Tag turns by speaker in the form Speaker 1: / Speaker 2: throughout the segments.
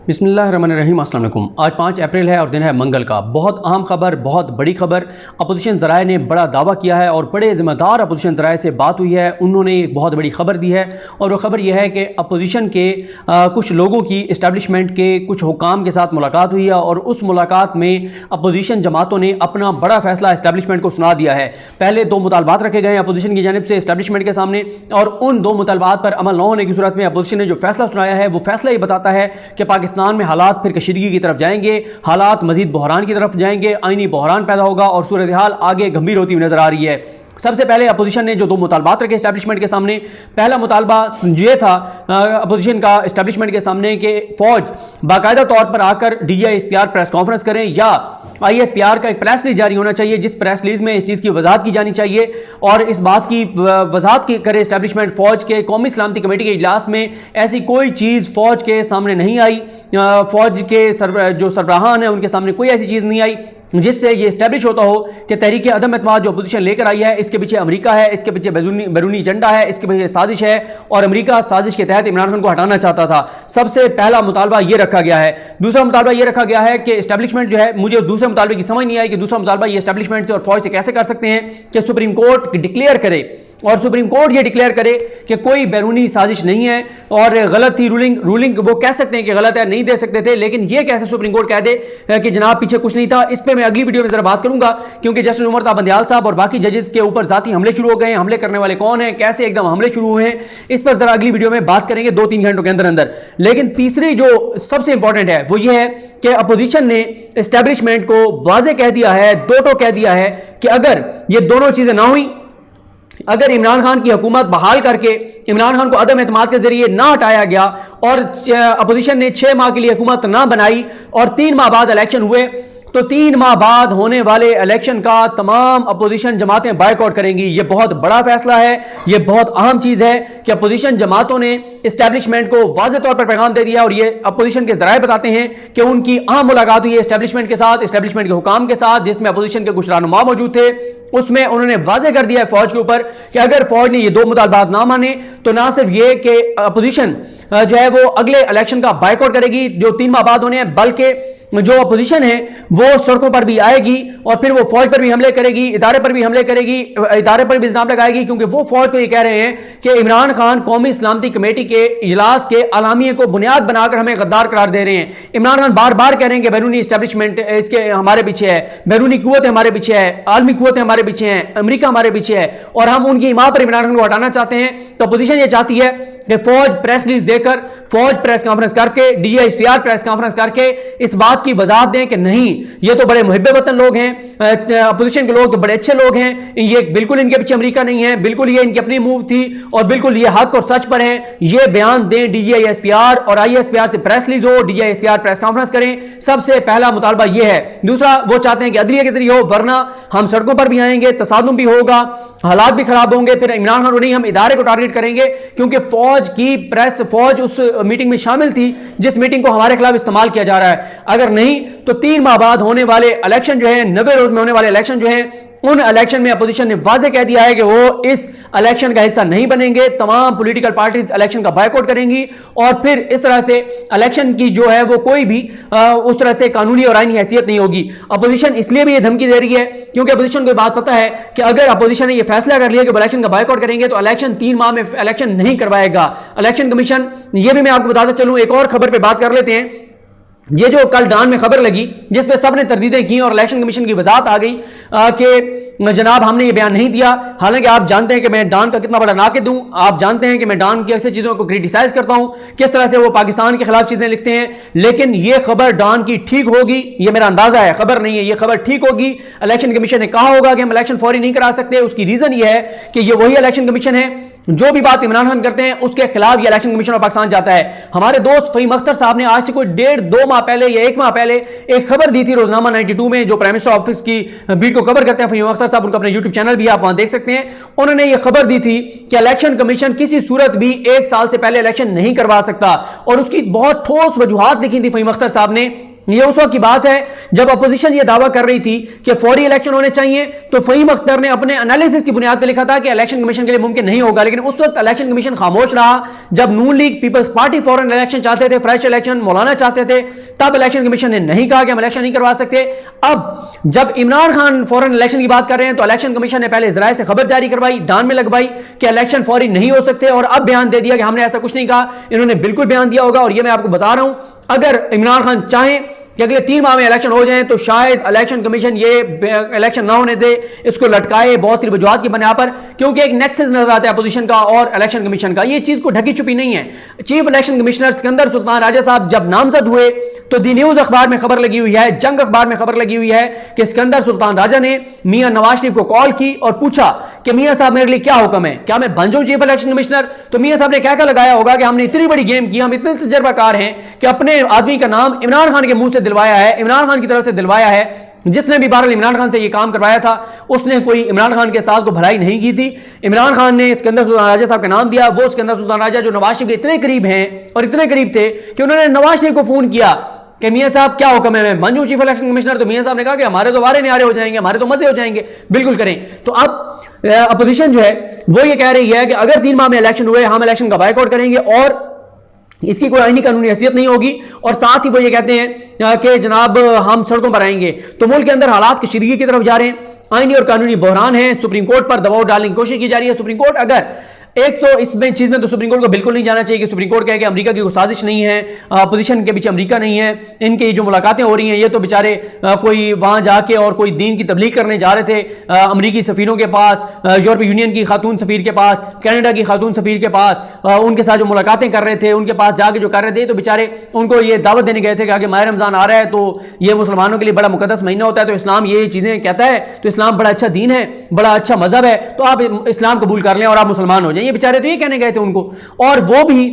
Speaker 1: बिस्मिल्लाहिर्रहमानिर्रहीम, अस्सलाम वालेकुम। आज 5 अप्रैल है और दिन है मंगल का। बहुत अहम खबर, बहुत बड़ी खबर। अपोजिशन ज़राए ने बड़ा दावा किया है और बड़े ज़िम्मेदार अपोजिशन ज़राए से बात हुई है। उन्होंने एक बहुत बड़ी खबर दी है और वो खबर यह है कि अपोजिशन के कुछ लोगों की इस्टेब्लिशमेंट के कुछ हुकाम के साथ मुलाकात हुई है और उस मुलाकात में अपोजिशन जमातों ने अपना बड़ा फैसला इस्टेब्लिशमेंट को सुना दिया है। पहले 2 मुतालबात रखे गए हैं अपोजिशन की जानिब से इस्टेब्लिशमेंट के सामने और उन 2 मुतालबात पर अमल न होने की सूरत में अपोजिशन ने जो फैसला सुनाया है वो फैसला ये बताता है कि पाकिस्तान में हालात फिर कशीदगी की तरफ जाएंगे, हालात मजीद बहरान की तरफ जाएंगे, आईनी बहरान पैदा होगा और सूरत हाल आगे गंभीर होती हुई नजर आ रही है। सबसे पहले अपोजिशन ने जो 2 मुतालबात रखे एस्टैब्लिशमेंट के सामने, पहला मुतालबा ये था अपोजिशन का एस्टैब्लिशमेंट के सामने कि फौज बाकायदा तौर पर आकर DGISPR प्रेस कॉन्फ्रेंस करें या ISPR का एक प्रेस रिलीज जारी होना चाहिए जिस प्रेस रिलीज में इस चीज़ की वजाहत की जानी चाहिए और इस बात की वजाहत करे एस्टैब्लिशमेंट फौज के कौमी सलामती कमेटी के इजलास में ऐसी कोई चीज़ फौज के सामने नहीं आई, फौज के जो सरबराहान हैं उनके सामने कोई ऐसी चीज़ नहीं आई जिससे ये इस्टेब्लिश होता हो कि तहरीक अदम एतमाद जो अपोजिशन लेकर आई है इसके पीछे अमेरिका है, इसके पीछे बैरूनी एजेंडा है, इसके पीछे साजिश है और अमेरिका साजिश के तहत इमरान खान को हटाना चाहता था। सबसे पहला मुतालबा ये रखा गया है। दूसरा मुतालबा ये रखा गया है कि इस्टेब्लिशमेंट जो है, मुझे दूसरे मुतालबे की समझ नहीं आई कि दूसरा मुतालबा ये इस्टेब्लिशमेंट से और फौज से कैसे कर सकते हैं कि सुप्रीम कोर्ट डिक्लेयर करे और सुप्रीम कोर्ट ये डिक्लेयर करे कि कोई बैरूनी साजिश नहीं है और गलत थी रूलिंग वो कह सकते हैं कि गलत है, नहीं दे सकते थे, लेकिन ये कैसे सुप्रीम कोर्ट कह दे कि जनाब पीछे कुछ नहीं था। इस पे मैं अगली वीडियो में जरा बात करूंगा क्योंकि जस्टिस उमर ता बंदयाल साहब और बाकी जजेस के ऊपर जाती हमले शुरू हो गए हैं। हमले करने वाले कौन है, कैसे एकदम हमले शुरू हुए हैं, इस पर जरा अगली वीडियो में बात करेंगे 2-3 घंटों के अंदर अंदर। लेकिन तीसरी जो सबसे इंपॉर्टेंट है वो ये है कि अपोजिशन ने एस्टैब्लिशमेंट को वाजे कह दिया है, दो टोक कह दिया है कि अगर ये दोनों चीजें ना हुई, अगर इमरान खान की हुकूमत बहाल करके इमरान खान को अदम एतमाद के जरिए ना हटाया गया और अपोजिशन ने 6 माह के लिए हुकूमत ना बनाई और 3 माह बाद इलेक्शन हुए तो 3 माह बाद होने वाले इलेक्शन का तमाम अपोजिशन जमातें बायकॉट करेंगी। यह बहुत बड़ा फैसला है, यह बहुत अहम चीज है कि अपोजिशन जमातों ने एस्टैब्लिशमेंट को वाज़ेह तौर पर पैगाम दे दिया और यह अपोजिशन के जराए बताते हैं कि उनकी अहम मुलाकात हुई है एस्टैब्लिशमेंट के साथ, एस्टैब्लिशमेंट के हुकाम के साथ, जिसमें अपोजिशन के कुछ रहनुमा मौजूद थे। उसमें उन्होंने वाज़ेह कर दिया है फौज के ऊपर कि अगर फौज ने ये 2 मुतालबात ना माने तो ना सिर्फ ये कि अपोजिशन जो है वो अगले इलेक्शन का बायकॉट करेगी जो 3 माह बाद होने हैं, बल्कि जो अपोजिशन है वो सड़कों पर भी आएगी और फिर वो फौज पर भी हमले करेगी, इदारे पर भी हमले करेगी, इदारे पर भी इल्जाम लगाएगी क्योंकि वो फौज को ये कह रहे हैं कि इमरान खान कौमी सलामती कमेटी के इजलास के अलामिये को बुनियाद बनाकर हमें गद्दार करार दे रहे हैं। इमरान खान बार बार कह रहे हैं कि बैरूनी एस्टैब्लिशमेंट इसके हमारे पीछे है, बैरूनी कुव्वत हमारे पीछे है, आलमी कुव्वत हमारे पीछे है, अमेरिका हमारे पीछे है और हम उनकी हिमायत पर इमरान खान को हटाना चाहते हैं। तो अपोजिशन ये चाहती है कि फौज प्रेस रिलीज देकर, फौज प्रेस कॉन्फ्रेंस करके, DGISPR प्रेस कॉन्फ्रेंस करके इस बात की वजाहत दें कि नहीं, ये तो बड़े मुहिब्बे वतन लोग हैं, अपोजिशन के लोग तो बड़े अच्छे लोग हैं, ये बिल्कुल इनके पीछे अमेरिका नहीं है, बिल्कुल ये इनकी अपनी मूव थी और बिल्कुल ये हक और सच पर है। ये बयान दें DGISPR और ISPR से प्रेस रिलीज हो, DGISPR प्रेस कॉन्फ्रेंस करें। सबसे पहला मुतालबा ये है। दूसरा, वो चाहते हैं कि अदलिया के जरिए हो, वरना हम सड़कों पर भी आएंगे, तसादुम भी होगा, हालात भी खराब होंगे, फिर इमरान खान को नहीं हम इदारे को टारगेट करेंगे क्योंकि फौज की प्रेस, फौज उस मीटिंग में शामिल थी जिस मीटिंग को हमारे खिलाफ इस्तेमाल किया जा रहा है। अगर नहीं तो 3 माह बाद होने वाले इलेक्शन जो है, 90 रोज में होने वाले इलेक्शन जो है, उन इलेक्शन में अपोजिशन ने वाज़ेह कह दिया है कि वो इस इलेक्शन का हिस्सा नहीं बनेंगे। तमाम पॉलिटिकल पार्टीज इलेक्शन का बायकॉट करेंगी और फिर इस तरह से इलेक्शन की जो है वो कोई भी उस तरह से कानूनी और आईनी हैसियत नहीं होगी। अपोजिशन इसलिए भी ये धमकी दे रही है क्योंकि अपोजिशन को बात पता है कि अगर अपोजिशन ने ये फैसला कर लिया कि वो इलेक्शन का बायकॉट करेंगे तो इलेक्शन 3 माह में इलेक्शन नहीं करवाएगा इलेक्शन कमीशन। ये भी मैं आपको बताता चलूं, एक और खबर पर बात कर लेते हैं। ये जो कल डान में खबर लगी जिसपे सबने तरदीदें की और इलेक्शन कमीशन की वजाहत आ गई कि जनाब हमने ये बयान नहीं दिया। हालांकि आप जानते हैं कि मैं डान का कितना बड़ा नाक़िद हूं, आप जानते हैं कि मैं डान की अक्सर चीज़ों को क्रिटिसाइज करता हूं, किस तरह से वो पाकिस्तान के खिलाफ चीज़ें लिखते हैं, लेकिन ये खबर डान की ठीक होगी, ये मेरा अंदाजा है, खबर नहीं है, ये खबर ठीक होगी। इलेक्शन कमीशन ने कहा होगा कि हम इलेक्शन फौरी नहीं करा सकते, उसकी रीज़न ये है कि ये वही इलेक्शन कमीशन है जो भी बात इमरान खान करते हैं उसके खिलाफ ये इलेक्शन कमीशन ऑफ पाकिस्तान जाता है। हमारे दोस्त फ़हीम अख्तर साहब ने आज से कोई 1.5-2 माह पहले या 1 माह पहले एक खबर दी थी रोजनामा 92 में, जो प्राइम मिनिस्टर ऑफिस की बीट को कवर करते हैं फ़हीम अख्तर साहब, उनका अपने यूट्यूब चैनल भी आप वहां देख सकते हैं। उन्होंने ये खबर दी थी कि इलेक्शन कमीशन किसी सूरत भी 1 साल से पहले इलेक्शन नहीं करवा सकता और उसकी बहुत ठोस वजूहात लिखी थी फ़हीम अख्तर साहब ने ये उस वक्त की बात है जब अपोजिशन ये दावा कर रही थी कि फौरी इलेक्शन होने चाहिए, तो फहीम अख्तर ने अपने एनालिसिस की बुनियाद पर लिखा था कि इलेक्शन कमीशन के लिए मुमकिन नहीं होगा। लेकिन उस वक्त इलेक्शन कमीशन खामोश रहा। जब नून लीग पीपल्स पार्टी फौरन इलेक्शन चाहते थे, फ्रेश इलेक्शन मौलाना चाहते थे, तब इलेक्शन कमीशन ने नहीं कहा कि हम इलेक्शन नहीं करवा सकते। अब जब इमरान खान फौरन इलेक्शन की बात कर रहे हैं तो इलेक्शन कमीशन ने पहले इजराइल से खबर जारी करवाई, डान में लगवाई कि इलेक्शन फौरी नहीं हो सकते, और अब बयान दे दिया कि हमने ऐसा कुछ नहीं कहा। इन्होंने बिल्कुल बयान दिया होगा, और यह मैं आपको बता रहा हूं, अगर इमरान खान चाहें कि अगले 3 माह में इलेक्शन हो जाए तो शायद इलेक्शन कमीशन ये इलेक्शन ना होने दे, इसको लटकाए बहुत सी वजूहत की बुनियाद पर, क्योंकि एक नेक्सस नजर आता है अपोजिशन का और इलेक्शन कमीशन का। ये चीज को ढकी छुपी नहीं है। Chief election commissioner Sikandar Sultan Raja साहब जब नामजद हुए तो दी न्यूज अखबार में खबर लगी हुई है, जंग अखबार में खबर लगी हुई है कि सिकंदर सुल्तान राजा ने मियां नवाज शरीफ को कॉल की और पूछा कि मियां साहब मेरे लिए क्या हुक्म है, क्या मैं बन जाऊं चीफ इलेक्शन कमिश्नर। तो मियां साहब ने क्या लगाया होगा कि हमने इतनी बड़ी गेम की, हम इतने तजर्बाकार हैं कि अपने आदमी का नाम इमरान खान के मुंह से दिलवाया है, इमरान खान की तरफ से दिलवाया है। जिसने भी बहरहाल इमरान खान से ये काम करवाया था उसने कोई इमरान खान के साथ को भलाई नहीं की थी। इमरान खान ने सिकंदर सुल्तान राजा साहब का नाम दिया। वो सिकंदर सुल्तान राजा जो नवाज शरीफ के इतने करीब हैं और इतने करीब थे कि उन्होंने नवाज शरीफ को फोन किया कि मियां साहब क्या हुक्म है, मैं बन जाऊं चीफ इलेक्शन कमिश्नर। तो मियां साहब ने कहा कि हमारे तो वारे न्यारे हो जाएंगे, हमारे तो मजे हो जाएंगे, बिल्कुल करें। तो अब अपोजिशन जो है वो ये कह रही है कि अगर 3 माह में इलेक्शन हुए हम इलेक्शन का बायकॉट करेंगे और इसकी कोई आईनी कानूनी हैसियत नहीं होगी। और साथ ही वो ये कहते हैं कि जनाब हम सड़कों पर आएंगे। तो मुल्क के अंदर हालात कशीदगी की तरफ जा रहे हैं, आईनी और कानूनी बहरान है, सुप्रीम कोर्ट पर दबाव डालने की कोशिश की जा रही है। सुप्रीम कोर्ट अगर एक तो इसमें चीज में तो सुप्रीम कोर्ट को बिल्कुल नहीं जाना चाहिए कि सुप्रीम कोर्ट कहे कि अमेरिका की कोई साजिश नहीं है, अपोजिशन के पीछे अमेरिका नहीं है, इनकी जो मुलाकातें हो रही हैं ये तो बेचारे कोई वहां जाके और कोई दीन की तबलीग करने जा रहे थे अमेरिकी सफीरों के पास, यूरोपीय यूनियन की खातून सफीर के पास, कनाडा की खातून सफीर के पास, उनके साथ जो मुलाकातें कर रहे थे उनके पास जाके जो कर रहे थे, तो बेचारे उनको ये दावत देने गए थे कि आगे माह रमजान आ रहा है तो ये मुसलमानों के लिए बड़ा मुकद्दस महीना होता है, तो इस्लाम ये चीजें कहता है, तो इस्लाम बड़ा अच्छा दीन है, बड़ा अच्छा मजहब है, तो आप इस्लाम कबूल कर लें और आप मुसलमान हो जाए। ये बेचारे तो ये कहने गए थे उनको। और वो भी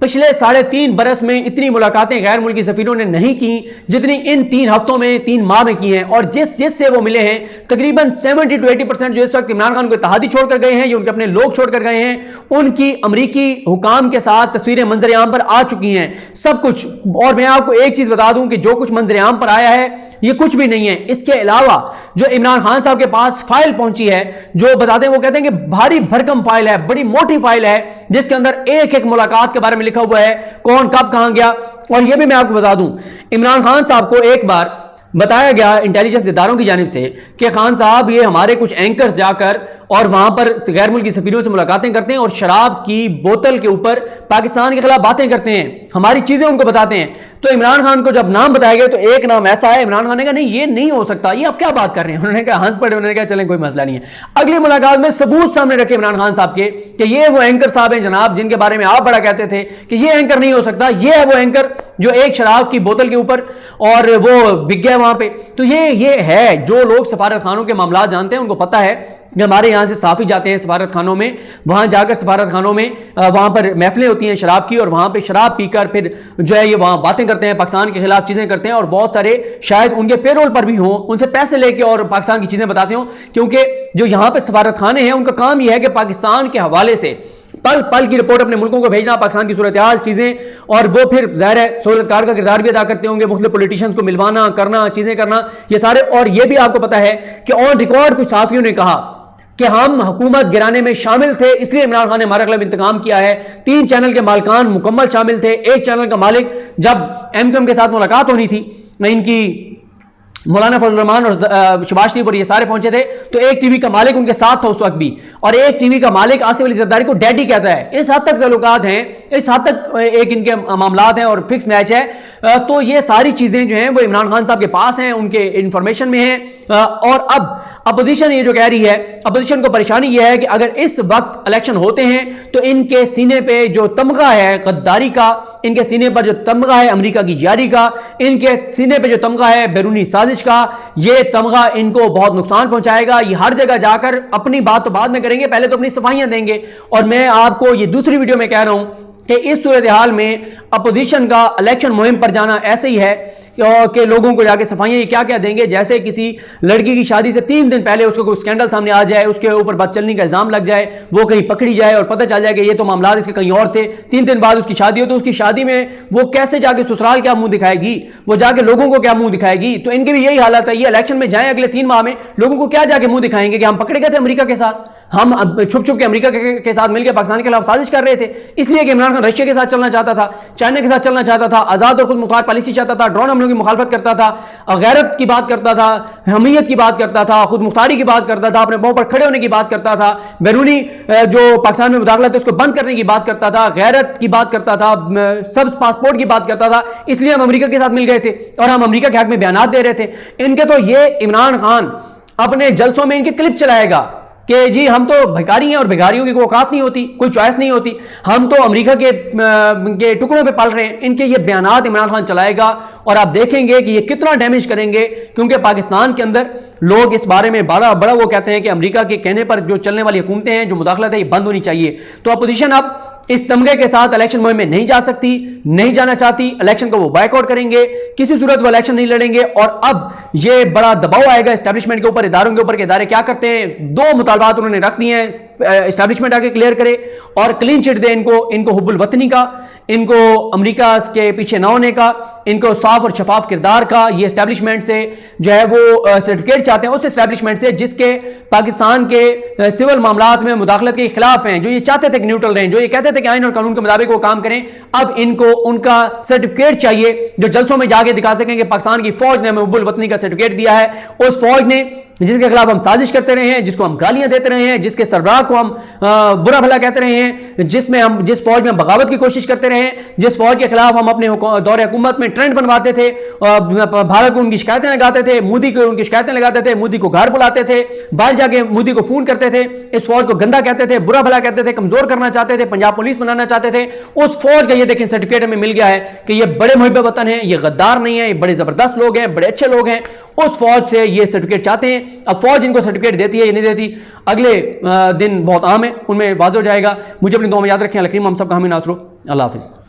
Speaker 1: पिछले 3.5 बरस में इतनी मुलाकातें गैर मुल्की सफीरों ने नहीं की जितनी इन 3 हफ्तों में 3 माह में की हैं। और जिससे वो मिले हैं तकरीबन 70 to 80% जो इस वक्त इमरान खान को इत्तेहादी छोड़कर गए हैं, ये उनके अपने लोग छोड़कर गए हैं, उनकी अमरीकी हुकाम के साथ तस्वीरें मंजर आम पर आ चुकी हैं सब कुछ। और मैं आपको एक चीज बता दूं कि जो कुछ मंजर आम पर आया है ये कुछ भी नहीं है। इसके अलावा जो इमरान खान साहब के पास फाइल पहुंची है, जो बताते हैं वो कहते हैं कि भारी भरकम फाइल है, बड़ी मोटी फाइल है, जिसके अंदर एक एक मुलाकात के बारे में लिखा हुआ है, कौन कब कहां गया। और यह भी मैं आपको बता दूं, इमरान खान साहब को एक बार बताया गया इंटेलिजेंस इदारों की जानिब से कि खान साहब ये हमारे कुछ एंकर्स जाकर और वहां पर गैर मुल्की सफीरों से मुलाकातें करते हैं और शराब की बोतल के ऊपर पाकिस्तान के खिलाफ बातें करते हैं, हमारी चीजें उनको बताते हैं। तो इमरान खान को जब नाम बताया गया तो एक नाम ऐसा है, इमरान खान ने कहा नहीं ये नहीं हो सकता, ये आप क्या बात कर रहे हैं। उन्होंने कहा हंस पड़े, उन्होंने कहा चलें कोई मसला नहीं है। अगली मुलाकात में सबूत सामने रखे इमरान खान साहब के कि ये वो एंकर साहब हैं जनाब जिनके बारे में आप बड़ा कहते थे कि ये एंकर नहीं हो सकता, ये है वो एंकर जो एक शराब की बोतल के ऊपर और वो बिक गया वहां पे। तो ये है जो लोग सफारत खानों के मामला जानते हैं उनको पता है कि हमारे यहाँ से साफी जाते हैं सफारत खानों में, वहाँ जाकर सफारत खानों में वहाँ पर महफिलें होती हैं शराब की और वहाँ पे शराब पीकर फिर जो है ये वहाँ बातें करते हैं, पाकिस्तान के खिलाफ चीज़ें करते हैं और बहुत सारे शायद उनके पेरोल पर भी हों, उनसे पैसे लेके और पाकिस्तान की चीज़ें बताते हों। क्योंकि जो यहाँ पर सफारत खाने हैं उनका काम यह है कि पाकिस्तान के हवाले से पल पल की रिपोर्ट अपने मुल्कों को भेजना, पाकिस्तान की सूरत हाल चीजें, और वो फिर ज़ाहिर है सहूलतकार का किरदार भी अदा करते होंगे, मुख्तलिफ पॉलिटिशियंस को मिलवाना करना चीजें करना ये सारे। और ये भी आपको पता है कि ऑन रिकॉर्ड कुछ सहाफियों ने कहा कि हम हुकूमत गिराने में शामिल थे, इसलिए इमरान खान ने हमारे खिलाफ इंतकाम किया है। 3 चैनल के मालिकान मुकम्मल शामिल थे। एक चैनल का मालिक जब एमक्यूएम के साथ मुलाकात होनी थी, इनकी मौलाना फजल रहमान और शहबाज शरीफ और ये सारे पहुंचे थे, तो एक टीवी का मालिक उनके साथ था उस वक्त भी, और एक टीवी का मालिक आसिफ अली जरदारी को डैडी कहता है। इस हद तक ताल्लुकात हैं, इस हद तक एक इनके मामलात हैं और फिक्स मैच है। तो ये सारी चीजें जो हैं वो इमरान खान साहब के पास हैं, उनके इंफॉर्मेशन में हैं। और अब अपोजिशन ये जो कह रही है, अपोजिशन को परेशानी यह है कि अगर इस वक्त इलेक्शन होते हैं तो इनके सीने पे जो तमगा है गद्दारी का, इनके सीने पर जो तमगा है अमेरिका की यारी का, इनके सीने पे जो तमगा है बैरूनी साजिश का, ये तमगा इनको बहुत नुकसान पहुंचाएगा। ये हर जगह जाकर अपनी बात तो बाद में करेंगे, पहले तो अपनी सफाइयां देंगे। और मैं आपको ये दूसरी वीडियो में कह रहा हूं कि इस सूरत हाल में अपोजिशन का इलेक्शन मुहिम पर जाना ऐसे ही है कि लोगों को जाके सफाइयाँ क्या क्या देंगे। जैसे किसी लड़की की शादी से 3 दिन पहले उसको कोई स्कैंडल सामने आ जाए, उसके ऊपर बदचलनी का इल्जाम लग जाए, वो कहीं पकड़ी जाए और पता चल जाए कि ये तो मामला इसके कहीं और थे, 3 दिन बाद उसकी शादी हो, तो उसकी शादी में वो कैसे जाके ससुराल क्या मुंह दिखाएगी, वो जाके लोगों को क्या मुंह दिखाएगी। तो इनकी भी यही हालत है, ये इलेक्शन में जाए अगले 3 माह में, लोगों को क्या जाके मुंह दिखाएंगे कि हम पकड़े गए थे अमेरिका के साथ, हम छुप छुप के अमेरिका के साथ मिलकर पाकिस्तान के खिलाफ साजिश कर रहे थे, इसलिए कि इमरान खान रशिया के साथ चलना चाहता था, चाइना के साथ चलना चाहता था, आजाद और खुद मुख्तार पॉलिसी चाहता था, ड्रोन हमलों की मुखालफत करता था, गैरत की बात करता था, हमीयत की बात करता था, खुद मुख्तारी की बात करता था, अपने पांव पर खड़े होने की बात करता था, बैरूनी जो पाकिस्तान में मुदाखलत है उसको बंद करने की बात करता था, गैरत की बात करता था, सब पासपोर्ट की बात करता था। इसलिए हम अमेरिका के साथ मिल गए थे और हम अमेरिका के हक में बयानात दे रहे थे। इनके तो ये इमरान खान अपने जलसों में इनके क्लिप चलाएगा कि जी हम तो भिखारी हैं और भिखारियों की कोई औकात नहीं होती, कोई चॉइस नहीं होती, हम तो अमेरिका के टुकड़ों पे पल रहे हैं। इनके ये बयानात इमरान खान चलाएगा और आप देखेंगे कि ये कितना डैमेज करेंगे, क्योंकि पाकिस्तान के अंदर लोग इस बारे में बड़ा बड़ा वो कहते हैं कि अमेरिका के कहने पर जो चलने वाली हुकूमतें हैं, जो मुदाखलत है, ये बंद होनी चाहिए। तो अपोजिशन अब इस तमगे के साथ इलेक्शन मुहिम में नहीं जा सकती, नहीं जाना चाहती, इलेक्शन को वो बायकॉट करेंगे, किसी सूरत वो इलेक्शन नहीं लड़ेंगे। और अब ये बड़ा दबाव आएगा एस्टैब्लिशमेंट के ऊपर, इदारों के ऊपर कि इदारे क्या करते हैं। 2 मुतालबात उन्होंने रख दिए हैं, एस्टैब्लिशमेंट आके क्लियर करे और क्लीन चिट दे इनको हुब्बुल वतनी का, इनको अमेरिका के पीछे ना होने का, इनको साफ और शफाफ किरदार का। ये एस्टैब्लिशमेंट से जो है वो सर्टिफिकेट चाहते हैं, उस एस्टैब्लिशमेंट से जिसके पाकिस्तान के सिविल मामलात में मुदाखलत के खिलाफ हैं, जो ये चाहते थे कि न्यूट्रल रहें, जो ये कहते थे कि आइन और कानून के मुताबिक वो काम करें। अब इनको उनका सर्टिफिकेट चाहिए जो जलसों में जाके दिखा सकें कि पाकिस्तान की फौज ने हमें हुब्बुल वतनी का सर्टिफिकेट दिया है। उस फौज ने जिसके खिलाफ हम साजिश करते रहे हैं, जिसको हम गालियां देते रहे हैं, जिसके सरबराह को हम बुरा भला कहते रहे हैं, जिस फौज में बगावत की कोशिश करते रहे हैं, जिस फौज के खिलाफ हम अपने दौरे हुकूमत में ट्रेंड बनवाते थे, भारत को उनकी शिकायतें लगाते थे, मोदी को उनकी शिकायतें लगाते थे, मोदी को घर बुलाते थे, बाहर जाके मोदी को फोन करते थे, इस फौज को गंदा कहते थे, बुरा भला कहते थे, कमजोर करना चाहते थे, पंजाब पुलिस बनाना चाहते थे। उस फौज का ये देखें सर्टिफिकेट हमें मिल गया है कि ये बड़े मुहिब वतन है, ये गद्दार नहीं है, ये बड़े जबरदस्त लोग हैं, बड़े अच्छे लोग हैं। उस फौज से ये सर्टिफिकेट चाहते हैं। अब फौज इनको सर्टिफिकेट देती है या नहीं देती, अगले दिन बहुत आम है, उनमें वाज़ेह हो जाएगा। मुझे अपनी दुआ में याद रखें। अल करीम हम सब का हामी नासरो। अल्लाह हाफिज़।